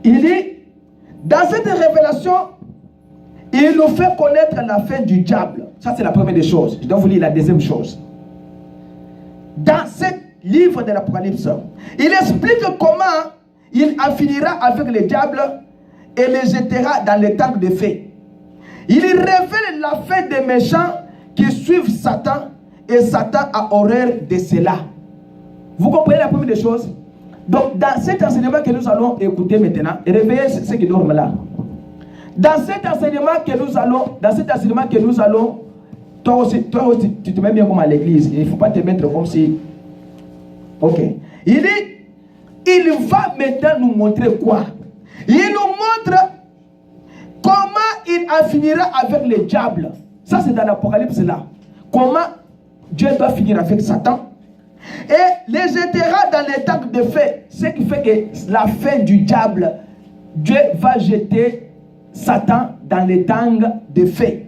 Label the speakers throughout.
Speaker 1: Il dit, dans cette révélation, il nous fait connaître la fin du diable. Ça, c'est la première des choses. Je dois vous lire la deuxième chose. Dans ce livre de l'Apocalypse, il explique comment il en finira avec le diable et le jettera dans les tanks de feu. Il révèle la fin des méchants qui suivent Satan et Satan a horreur de cela. Vous comprenez la première des choses? Donc, dans cet enseignement que nous allons écouter maintenant, et réveillez ceux qui dorment là. Dans cet enseignement que nous allons, toi aussi, tu te mets bien comme à l'église. Il ne faut pas te mettre comme si. Ok. Il dit, il va maintenant nous montrer quoi? Il nous montre comment il en finira avec le diable. Ça, c'est dans l'Apocalypse là. Comment Dieu doit finir avec Satan. Et les jettera dans les tanks de feu. Ce qui fait que la fin du diable, Dieu va jeter Satan dans les tanks de feu.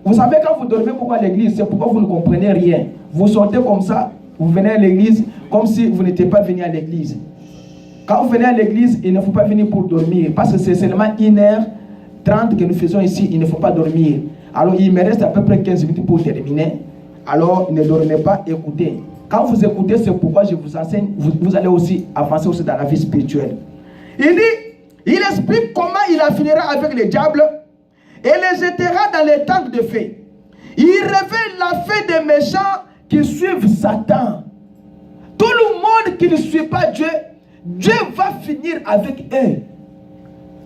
Speaker 1: Vous savez, quand vous dormez pourquoi à l'église, c'est pourquoi vous ne comprenez rien. Vous sortez comme ça, vous venez à l'église comme si vous n'étiez pas venu à l'église. Quand vous venez à l'église, il ne faut pas venir pour dormir. Parce que c'est seulement 1h30 que nous faisons ici, il ne faut pas dormir. Alors il me reste à peu près 15 minutes pour terminer. Alors ne dormez pas, écoutez. Quand vous écoutez, c'est pourquoi je vous enseigne, vous allez aussi avancer aussi dans la vie spirituelle. Il explique comment il en finira avec le diable et les jettera dans les tanks de feu. Il révèle la fin des méchants qui suivent Satan. Tout le monde qui ne suit pas Dieu, Dieu va finir avec eux.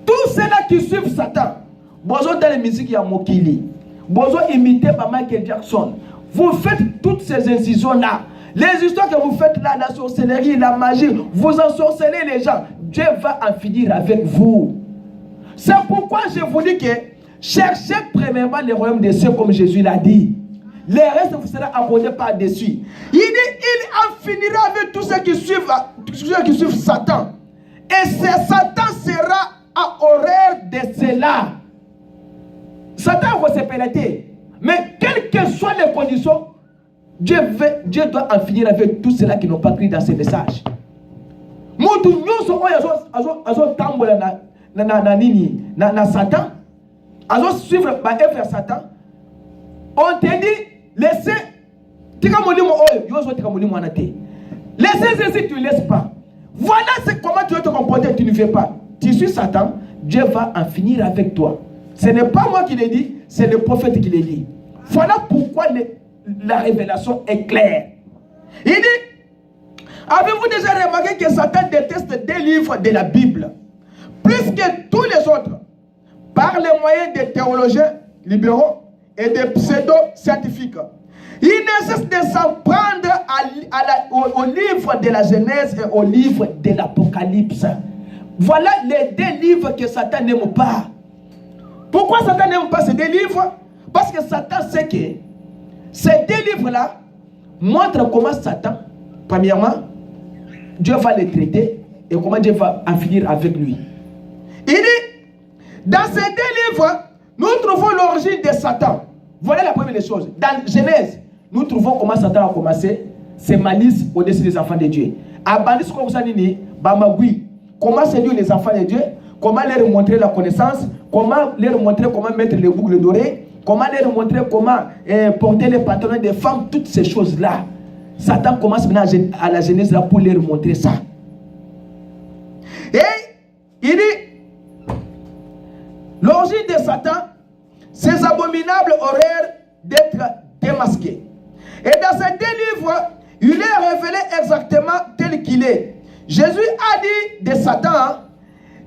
Speaker 1: Tous ceux-là qui suivent Satan, besoin dans les musiques, il y a Mokili, besoin imiter par Michael Jackson. Vous faites toutes ces incisions-là. Les histoires que vous faites là, la sorcellerie, la magie, vous ensorcelez les gens. Dieu va en finir avec vous. C'est pourquoi je vous dis que cherchez premièrement le royaume des cieux comme Jésus l'a dit. Le reste vous sera abonné par-dessus. Il dit, il en finira avec tous ceux qui suivent Satan. Et Satan sera à horreur de cela. Satan va se pénétrer. Mais quelles que soient les conditions, Dieu doit en finir avec tous ceux-là qui n'ont pas cru dans ce message. Satan, suivre vers Satan. On te dit, laissez. Laissez ceci, tu ne laisses pas. Voilà comment tu veux te comporter, tu ne fais pas. Tu suis Satan, Dieu va en finir avec toi. Ce n'est pas moi qui l'ai dit, c'est le prophète qui l'a dit. Voilà pourquoi la révélation est claire. Il dit, avez-vous déjà remarqué que Satan déteste des livres de la Bible plus que tous les autres, par les moyens des théologiens libéraux et des pseudo-scientifiques? Il ne cesse de s'en prendre au livre de la Genèse et au livre de l'Apocalypse. Voilà les deux livres que Satan n'aime pas. Pourquoi Satan n'aime pas ces deux livres? Parce que Satan sait que ces deux livres-là montrent comment Satan, premièrement, Dieu va les traiter et comment Dieu va en finir avec lui. Il dit, dans ces deux livres, nous trouvons l'origine de Satan. Voilà la première des choses. Dans Genèse, nous trouvons comment Satan a commencé ses malices au-dessus des enfants de Dieu. Abandis comme ça, comment séduire les enfants de Dieu, comment leur montrer la connaissance, comment leur montrer comment mettre les boucles d'oreilles, comment leur montrer comment porter les pantalons des femmes, toutes ces choses-là. Satan commence maintenant à la Genèse là pour leur montrer ça. Et il dit, l'origine de Satan, ses abominables horreurs d'être démasqué. Et dans ces deux livres, il est révélé exactement tel qu'il est. Jésus a dit de Satan,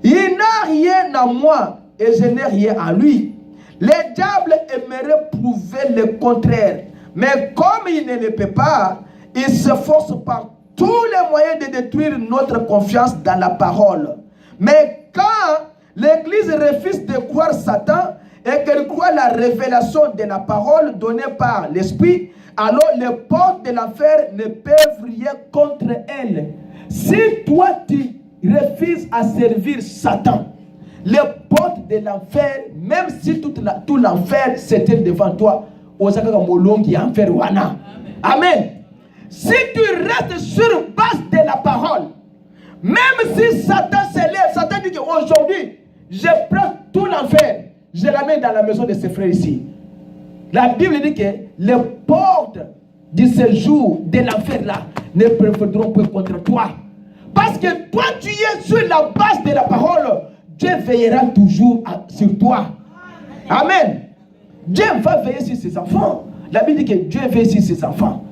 Speaker 1: il n'a rien en moi et je n'ai rien en lui. Le diable aimerait prouver le contraire. Mais comme il ne le peut pas, il s'efforce par tous les moyens de détruire notre confiance dans la parole. Mais quand l'Église refuse de croire Satan et qu'elle croit la révélation de la parole donnée par l'Esprit, alors les portes de l'enfer ne peuvent rien contre elle. Si toi tu refuses à servir Satan, les portes de l'enfer, même si tout l'enfer s'était devant toi, amen. Si tu restes sur base de la parole, même si Satan s'élève, Satan dit que aujourd'hui, je prends tout l'enfer, je l'amène dans la maison de ses frères ici. La Bible dit que les portes du séjour de l'enfer là ne prévaudront pas contre toi. Parce que toi, tu es sur la base de la parole. Dieu veillera toujours sur toi. Amen. Dieu va veiller sur ses enfants. La Bible dit que Dieu veille sur ses enfants.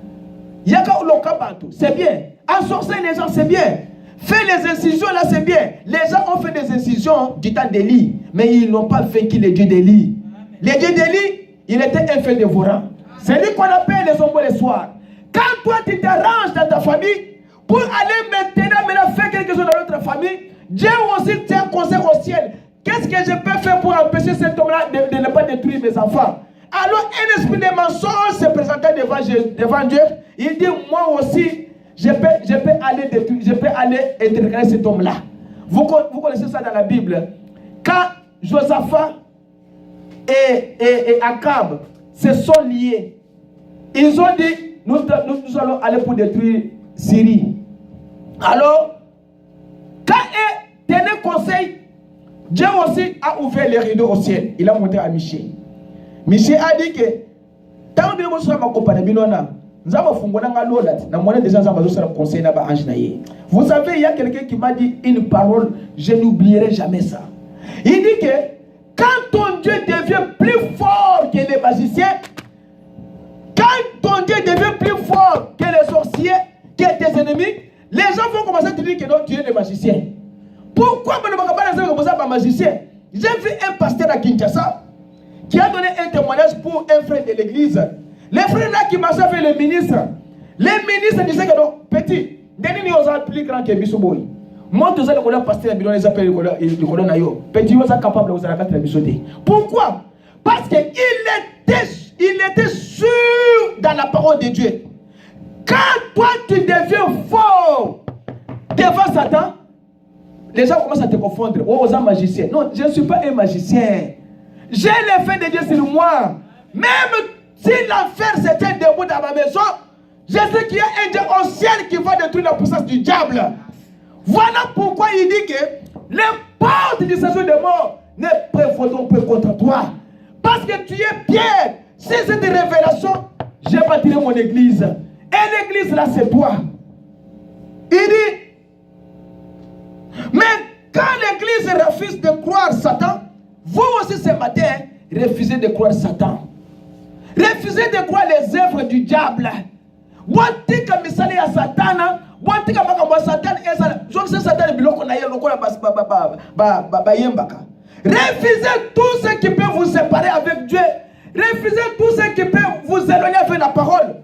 Speaker 1: C'est bien. Ensorcer les gens, c'est bien. Faire les incisions là, c'est bien. Les gens ont fait des incisions du temps d'Élie, mais ils n'ont pas vaincu les dieux d'Élie. Les dieux d'Élie, il était un fait dévorant. C'est lui qu'on appelle les hommes le soir. Quand toi tu t'arranges dans ta famille pour aller maintenant faire quelque chose dans notre famille, Dieu aussi tient conseil au ciel. Qu'est-ce que je peux faire pour empêcher cet homme-là de ne pas détruire mes enfants? Alors un esprit de mensonge se présentait devant Dieu. Il dit, moi aussi, je peux aller détruire, je peux aller interroger cet homme-là. Vous connaissez ça dans la Bible. Quand Josaphat et Akab se sont liés, ils ont dit, nous allons aller pour détruire Syrie. Alors, quand ils tenaient conseil, Dieu aussi a ouvert les rideaux au ciel. Il a montré à Michel. Michel a dit que, tant que nous sommes accompagnés, vous savez, il y a quelqu'un qui m'a dit une parole, je n'oublierai jamais ça. Il dit que quand ton Dieu devient plus fort que les magiciens, quand ton Dieu devient plus fort que les sorciers, que tes ennemis, les gens vont commencer à te dire que non, tu es des magiciens. Pourquoi ne pas pas magicien? J'ai vu un pasteur à Kinshasa qui a donné un témoignage pour un frère de l'église. Les frères là qui marchaient avec les ministres disaient que non, petit, nous sommes plus grands que Bissoboy. Moi, tous les pasteur les appelle petit, vous êtes capable de vous arrêter la Bissoté. Pourquoi? Parce qu'il était sûr dans la parole de Dieu. Quand toi tu deviens fort devant Satan, les gens commencent à te confondre. Oh, vous êtes magicien. Non, je ne suis pas un magicien. J'ai l'effet de Dieu sur moi. Même si l'enfer s'était debout dans ma maison, je sais qu'il y a un Dieu au ciel qui va détruire la puissance du diable. Voilà pourquoi il dit que les portes du séjour de mort ne prévaudront pas contre toi. Parce que tu es Pierre. Si c'est une révélation, j'ai bâti mon église. Et l'église là, c'est toi. Il dit, mais quand l'église refuse de croire Satan, vous aussi ce matin, refusez de croire Satan. Refusez de croire les œuvres du diable. Watika misali ya Satana, watika baka Satan eza, je Satan biloko na ye lokola ba yembaka. Refusez tout ce qui peut vous séparer avec Dieu. Refusez tout ce qui peut vous éloigner avec la parole.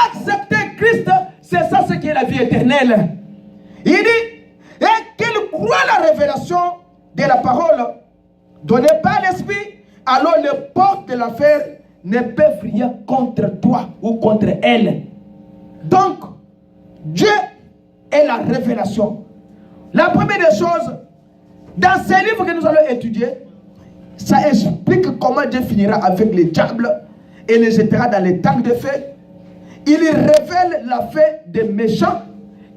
Speaker 1: Acceptez Christ, c'est ça ce qui est la vie éternelle. Il dit, et qu'il croit la révélation de la parole donnée par l'Esprit, alors les portes de l'enfer ne peuvent rien contre toi ou contre elle. Donc, Dieu est la révélation. La première des choses, dans ces livres que nous allons étudier, ça explique comment Dieu finira avec les diables et les jettera dans les tanks de feu. Il révèle la fin des méchants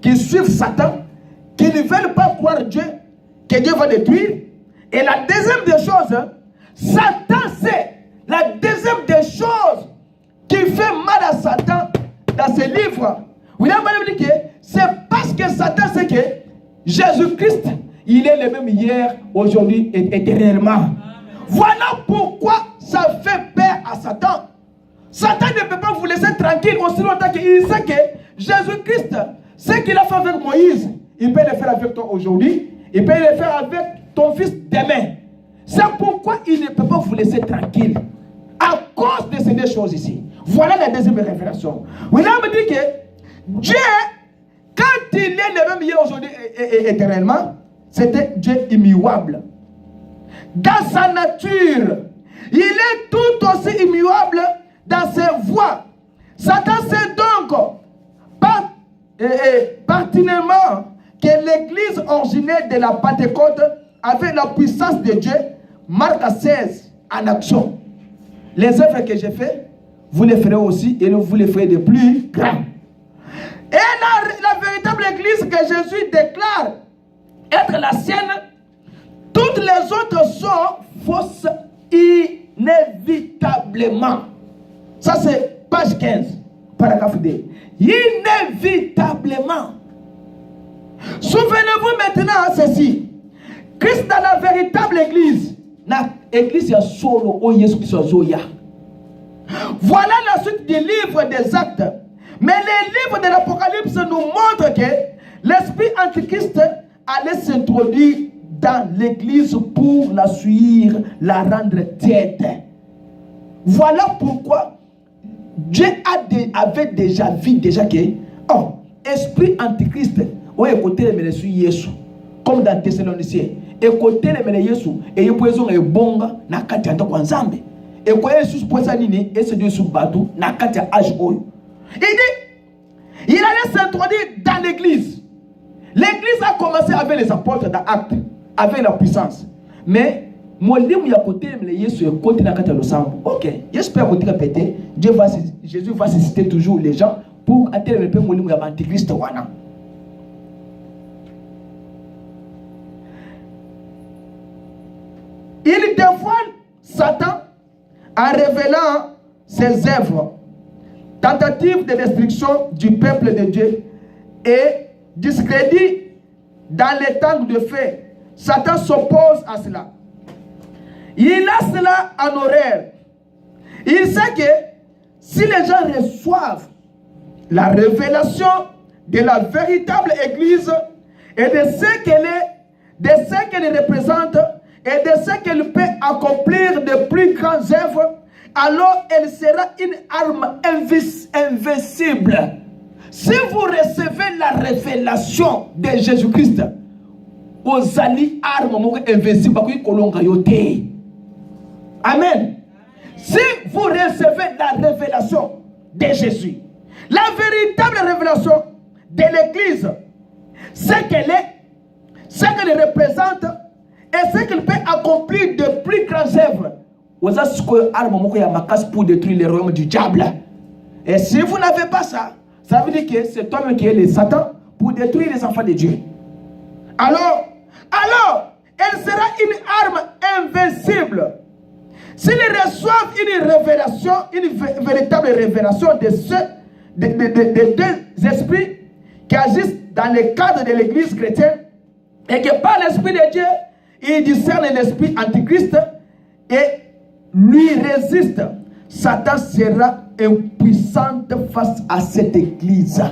Speaker 1: qui suivent Satan, qui ne veulent pas croire Dieu, que Dieu va détruire. Et la deuxième des choses, Satan c'est la deuxième des choses qui fait mal à Satan dans ses livres. William Branham dit que c'est parce que Satan sait que Jésus-Christ, il est le même hier, aujourd'hui et éternellement. Voilà pourquoi ça fait peur à Satan. Satan ne peut pas vous laisser tranquille aussi longtemps qu'il sait que Jésus-Christ, ce qu'il a fait avec Moïse, il peut le faire avec toi aujourd'hui, il peut le faire avec ton fils demain. C'est pourquoi il ne peut pas vous laisser tranquille. À cause de ces deux choses ici. Voilà la deuxième révélation. William me dit que Dieu, quand il est le même hier, aujourd'hui et éternellement, c'était Dieu immuable. Dans sa nature, il est tout aussi immuable dans ses voies. Satan sait donc pertinemment que l'église originelle de la Pentecôte avait la puissance de Dieu. Marc 16 en action. Les œuvres que j'ai faites, vous les ferez aussi et vous les ferez de plus grands. Et la véritable église que Jésus déclare être la sienne, Toutes les autres sont fausses inévitablement. Ça c'est page 15, paragraphe D. Inévitablement. Souvenez-vous maintenant ceci. Christ dans la véritable église. La église est solo. Voilà la suite du livre des actes. Mais les livres de l'Apocalypse nous montrent que l'esprit antichrist allait s'introduire dans l'église pour la suivre, la rendre tiède. Voilà pourquoi Dieu avait déjà vu que esprit antichrist écoutez les Jésus comme dans Thessaloniciens écoutez les Jésus et ils peuvent bonga na kati ando kwa nzambe et quoi Jésus posa nini et c'est Dieu sous bateau na kati âge oyo. Il allait s'introduire dans l'église. L'église a commencé avec les apôtres dans Actes, avec la puissance. Mais Molim ya côté les Jésus est côté na kati losambo. OK, j'espère que tu répéter Jésus va susciter toujours les gens pour atteindre le peu Molim ya antichrist wana. Il dévoile Satan en révélant ses œuvres, tentative de destruction du peuple de Dieu et discrédit dans les temps de feu. Satan s'oppose à cela. Il a cela en horreur. Il sait que si les gens reçoivent la révélation de la véritable Église et de ce qu'elle est, de ce qu'elle représente, et de ce qu'elle peut accomplir de plus grandes œuvres, alors elle sera une arme invincible. Si vous recevez la révélation de Jésus-Christ, vous allez arme invincible. Amen. Si vous recevez la révélation de Jésus, la véritable révélation de l'Église, ce qu'elle est, ce qu'elle représente, et ce qu'il peut accomplir de plus grandes œuvres. Vous avez pour détruire les royaumes du diable. Et si vous n'avez pas ça, ça veut dire que c'est toi-même qui est le Satan pour détruire les enfants de Dieu. Alors, elle sera une arme invincible. S'ils reçoivent une révélation, une véritable révélation de deux esprits qui agissent dans le cadre de l'église chrétienne, et que par l'esprit de Dieu, il discerne l'esprit antichrist et lui résiste. Satan sera impuissant face à cette église.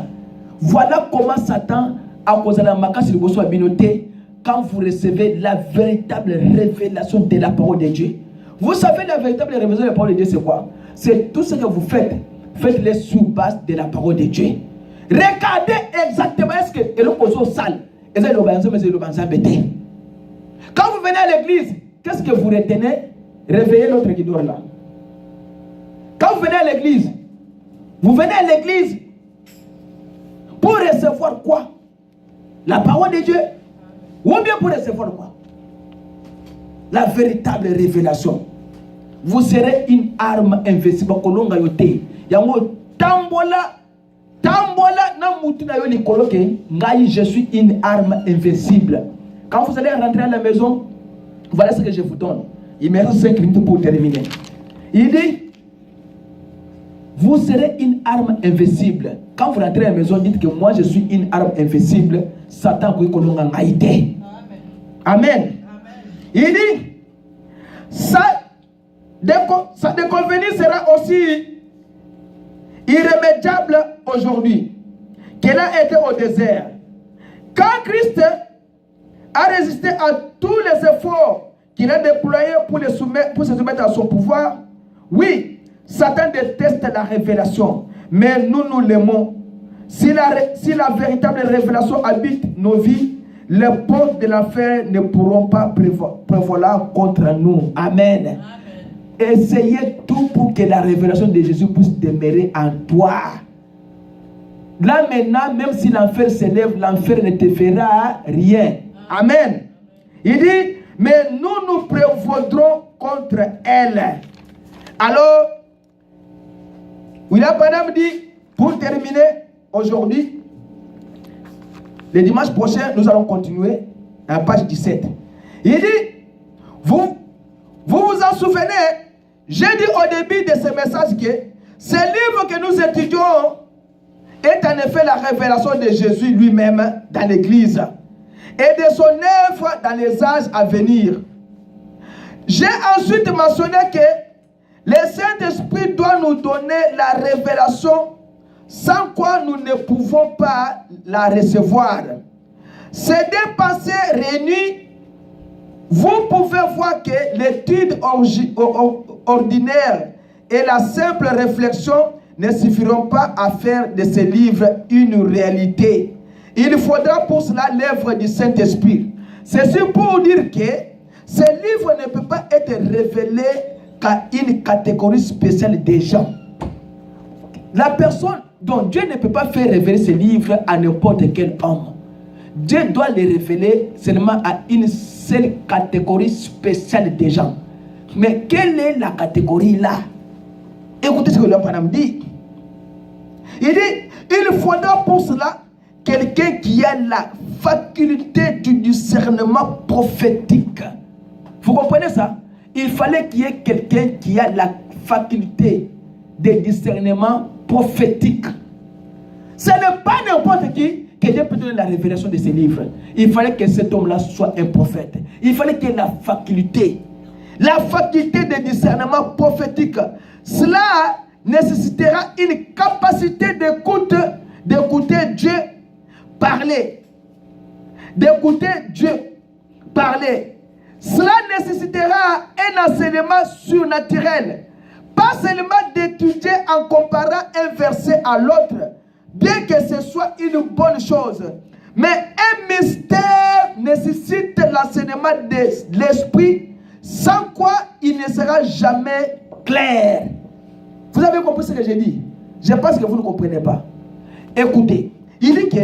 Speaker 1: Voilà comment Satan a causé la macasse de vos abinotés quand vous recevez la véritable révélation de la parole de Dieu. Vous savez la véritable révélation de la parole de Dieu c'est quoi? C'est tout ce que vous faites. Faites-le sous base de la parole de Dieu. Regardez exactement ce que le poseau sale. Et c'est le banzan, mais c'est le banzan bêté. Quand vous venez à l'église, qu'est-ce que vous retenez? Réveillez l'autre qui dort là. Quand vous venez à l'église, vous venez à l'église pour recevoir quoi? La parole de Dieu. Ou bien pour recevoir quoi? La véritable révélation. Vous serez une arme invincible. Yango tambola na mutu na yo likoloke ngai je suis une arme invincible. Quand vous allez rentrer à la maison, voilà ce que je vous donne. Il me reste 5 minutes pour terminer. Il dit, vous serez une arme invincible. Quand vous rentrez à la maison, dites que moi je suis une arme invincible. Satan vous connaît en Haïti. Amen. Il dit, sa déconvenue sera aussi irrémédiable aujourd'hui qu'elle a été au désert. Quand Christ a résisté à tous les efforts qu'il a déployés pour se soumettre à son pouvoir, oui, Satan déteste la révélation, mais nous l'aimons. Si la véritable révélation habite nos vies, les portes de l'enfer ne pourront pas prévaloir contre nous. Amen. Amen. Essayez tout pour que la révélation de Jésus puisse demeurer en toi. Là maintenant, même si l'enfer s'élève, l'enfer ne te fera rien. Amen. Il dit, mais nous prévaudrons contre elle. Alors, William Branham dit, pour terminer aujourd'hui, le dimanche prochain, nous allons continuer à la page 17. Il dit, Vous vous en souvenez, j'ai dit au début de ce message que ce livre que nous étudions est en effet la révélation de Jésus lui-même dans l'Église et de son œuvre dans les âges à venir. J'ai ensuite mentionné que le Saint-Esprit doit nous donner la révélation sans quoi nous ne pouvons pas la recevoir. Ces deux pensées réunies, vous pouvez voir que l'étude ordinaire et la simple réflexion ne suffiront pas à faire de ce livre une réalité. Il faudra pour cela l'œuvre du Saint-Esprit. C'est pour dire que ce livre ne peut pas être révélé qu'à une catégorie spéciale des gens. La personne dont Dieu ne peut pas faire révéler ce livre à n'importe quel homme. Dieu doit les révéler seulement à une seule catégorie spéciale des gens. Mais quelle est la catégorie là? Écoutez ce que le Panam dit. Il dit, il faudra pour cela quelqu'un qui a la faculté du discernement prophétique. Vous comprenez ça? Il fallait qu'il y ait quelqu'un qui a la faculté de discernement prophétique. Ce n'est pas n'importe qui que Dieu peut donner la révélation de ces livres. Il fallait que cet homme-là soit un prophète. Il fallait qu'il ait la faculté de discernement prophétique. Cela nécessitera une capacité d'écouter Dieu parler. D'écouter Dieu parler. Cela nécessitera un enseignement surnaturel. Pas seulement d'étudier en comparant un verset à l'autre, bien que ce soit une bonne chose. Mais un mystère nécessite l'enseignement de l'esprit, sans quoi il ne sera jamais clair. Vous avez compris ce que j'ai dit? Je pense que vous ne comprenez pas. Écoutez, il dit que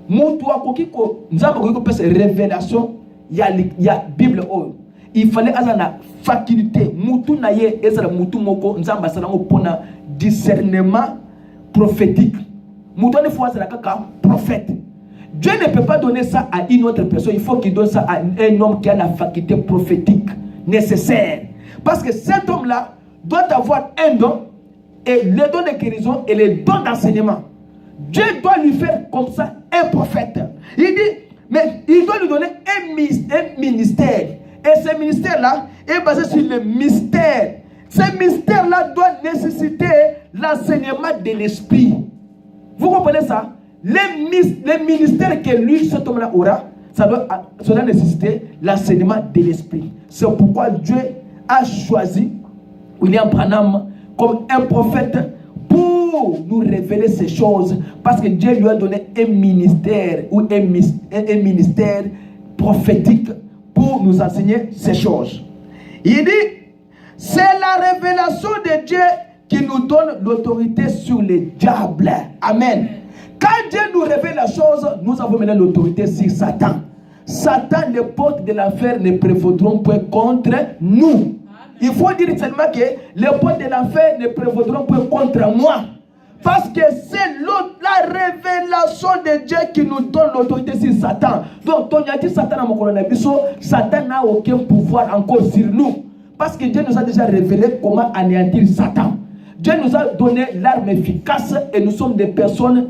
Speaker 1: nous avons une révélation, il y a la Bible. Il fallait avoir la faculté, discernement prophétique. Prophète. Dieu ne peut pas donner ça à une autre personne. Il faut qu'il donne ça à un homme qui a la faculté prophétique nécessaire. Parce que cet homme-là doit avoir un don, et le don de guérison et le don d'enseignement. Dieu doit lui faire comme ça un prophète. Il dit, mais il doit lui donner un ministère. Et ce ministère-là est basé sur le mystère. Ce mystère-là doit nécessiter l'enseignement de l'esprit. Vous comprenez ça? Le ministère que lui, cet homme-là aura, ça doit nécessiter l'enseignement de l'esprit. C'est pourquoi Dieu a choisi William Branham comme un prophète pour nous révéler ces choses. Parce que Dieu lui a donné un ministère ou un ministère prophétique pour nous enseigner ces choses. Il dit, c'est la révélation de Dieu qui nous donne l'autorité sur les diables. Amen. Quand Dieu nous révèle la chose, nous avons maintenant l'autorité sur Satan. Satan, les portes de l'enfer ne prévaudront point contre nous. Amen. Il faut dire seulement que les portes de l'enfer ne prévaudront point contre moi. Parce que c'est la révélation de Dieu qui nous donne l'autorité sur Satan. Donc, on a dit Satan n'a aucun pouvoir encore sur nous. Parce que Dieu nous a déjà révélé comment anéantir Satan. Dieu nous a donné l'arme efficace et nous sommes des personnes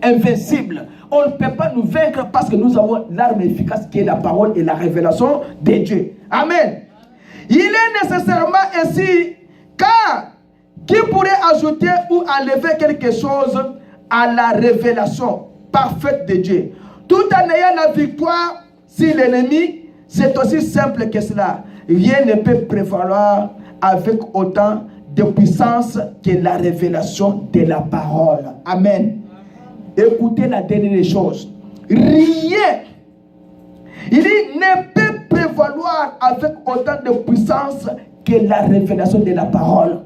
Speaker 1: invincibles. On ne peut pas nous vaincre parce que nous avons l'arme efficace qui est la parole et la révélation de Dieu. Amen. Il est nécessairement ainsi, car qui pourrait ajouter ou enlever quelque chose à la révélation parfaite de Dieu, tout en ayant la victoire sur l'ennemi? C'est aussi simple que cela. Rien ne peut prévaloir avec autant de puissance que la révélation de la parole. Amen. Écoutez la dernière chose. Rien, il dit, ne peut prévaloir avec autant de puissance que la révélation de la parole.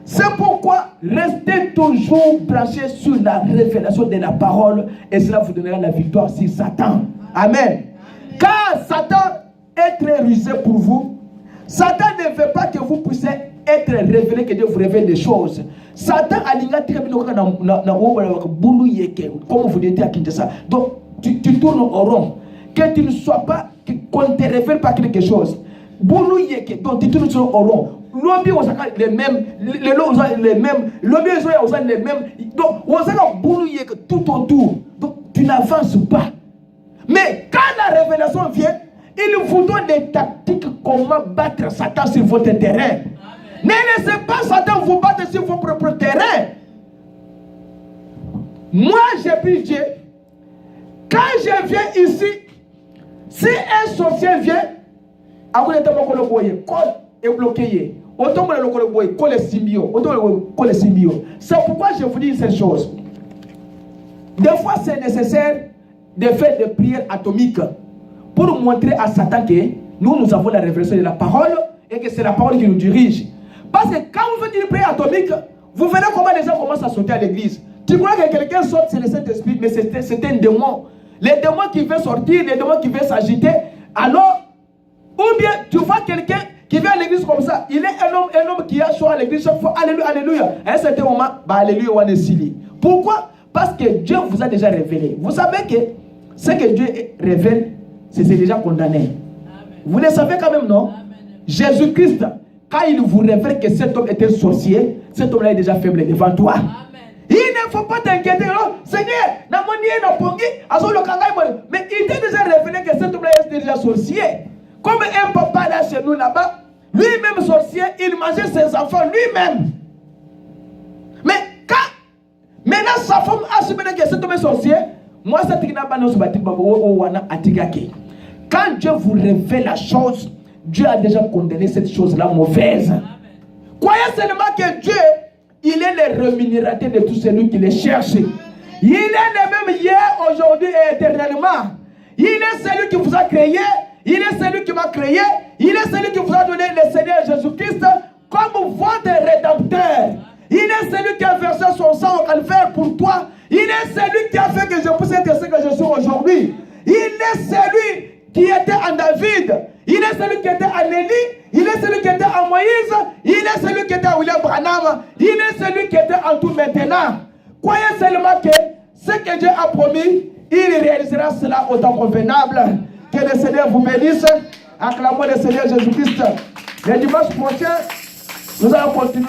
Speaker 1: C'est pourquoi restez toujours branchés sur la révélation de la parole et cela vous donnera la victoire sur Satan. Amen. Car Satan est très rusé pour vous. Satan ne veut pas que vous puissiez être révélé, que Dieu vous révèle des choses. Satan a l'ingat comme vous dites à Kinshasa. Donc tu tournes au rond. Que tu ne sois pas qu'on te révèle pas quelque chose. Boulou yeke, donc tu te rond. L'objet on s'accorde les mêmes, les lots les mêmes, l'objet on s'accorde les mêmes. Donc on s'accorde boulou yeke tout autour. Donc tu n'avances pas. Mais quand la révélation vient, il vous donne des tactiques comment battre Satan sur votre terrain. Ne laissez pas Satan vous battre sur votre propre terrain. Moi, j'ai pris Dieu. Quand je viens ici, si un sorcier vient, avant de le boyer, col est bloqué. Autant que le boyer, col est symbio. C'est pourquoi je vous dis ces choses. Des fois, c'est nécessaire de faire des prières atomiques pour montrer à Satan que nous avons la révélation de la parole et que c'est la parole qui nous dirige. Parce que quand vous faites une prière atomique, vous verrez comment les gens commencent à sauter à l'église. Tu crois que quelqu'un saute, c'est le Saint-Esprit, mais c'est un démon. Les démons qui veulent sortir, les démons qui veulent s'agiter. Alors, ou bien tu vois quelqu'un qui vient à l'église comme ça, il est un homme qui a choisi à l'église chaque fois, alléluia, alléluia. À un certain moment, bah, alléluia, on est sili. Pourquoi? Parce que Dieu vous a déjà révélé. Vous savez que ce que Dieu révèle, c'est déjà condamné. Amen. Vous le savez quand même, non? Jésus-Christ, quand il vous révèle que cet homme était sorcier, cet homme-là est déjà faible devant toi. Amen. Il ne faut pas t'inquiéter. Seigneur, mais il t'a déjà révélé que cet homme-là est déjà sorcier. Comme un papa là chez nous là-bas, lui-même sorcier, il mangeait ses enfants lui-même. Mais quand maintenant sa femme a su que cet homme est sorcier, moi ça quand Dieu vous révèle la chose, Dieu a déjà condamné cette chose-là mauvaise. Croyez seulement que Dieu, il est le rémunérateur de tous celui qui les cherche. Il est le même hier, aujourd'hui et éternellement. Il est celui qui vous a créé. Il est celui qui m'a créé. Il est celui qui vous a donné le Seigneur Jésus-Christ comme votre rédempteur. Il est celui qui a versé son sang au calvaire pour toi. Il est celui qui a fait que je puisse être ce que je suis aujourd'hui. Il est celui qui était en David. Il est celui qui était en Élie. Il est celui qui était en Moïse. Il est celui qui était en William Branham. Il est celui qui était en tout maintenant. Croyez seulement que ce que Dieu a promis, il réalisera cela autant convenable. Que le Seigneur vous bénisse. Acclamons le Seigneur Jésus-Christ. Le dimanche prochain, nous allons continuer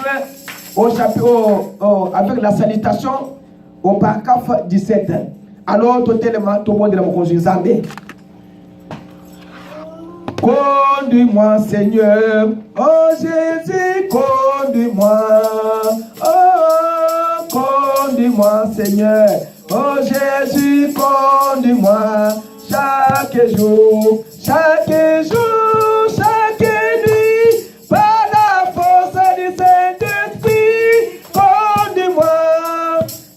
Speaker 1: au chapitre, avec la salutation au paragraphe 17. Alors, totalement, tout le monde est dans mon Zambé. Conduis-moi, Seigneur. Oh Jésus, conduis-moi. Oh, conduis-moi, Seigneur. Oh Jésus, conduis-moi. Chaque jour, chaque jour, chaque nuit, par la force du Saint-Esprit, conduis-moi.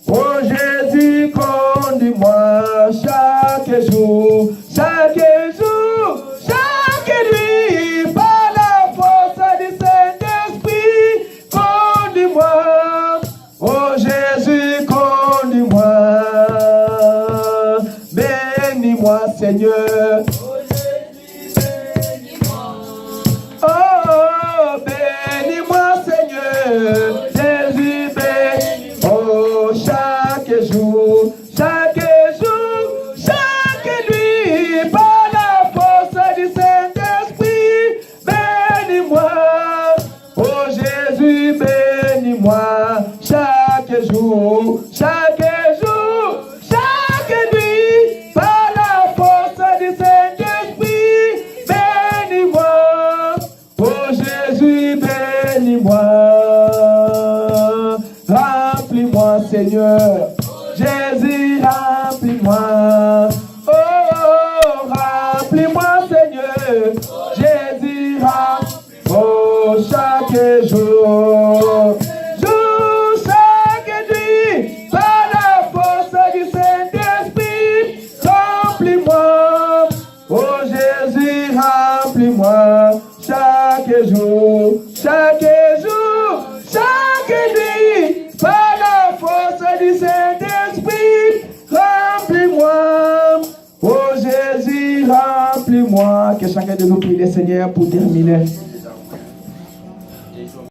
Speaker 1: Oh Jésus, conduis-moi. Chaque jour, chaque jour, chaque nuit, par la force du Saint-Esprit, conduis-moi. Oh Jésus, conduis-moi. Bénis-moi, Seigneur. Oh Jésus, bénis-moi. Oh, bénis-moi, Seigneur. Jésus, bénis-moi. Oh, chaque jour, chaque jour, chaque nuit, par la force du Saint-Esprit, bénis-moi. Oh Jésus, bénis-moi. Chaque jour, chaque jour, chaque nuit, par la force du Saint-Esprit, bénis-moi. Oh Jésus, bénis-moi. Remplis-moi, Seigneur. Jésus, remplis-moi. Oh, remplis-moi, Seigneur. Jésus, remplis-moi. Oh, chaque jour, chaque nuit, par la force du Saint-Esprit, remplis-moi. Oh Jésus, remplis-moi. Chaque jour, chaque jour, chaque nuit, par la force du Saint-Esprit, remplis-moi. Oh Jésus, remplis-moi. Que chacun de nous prie le Seigneur pour terminer.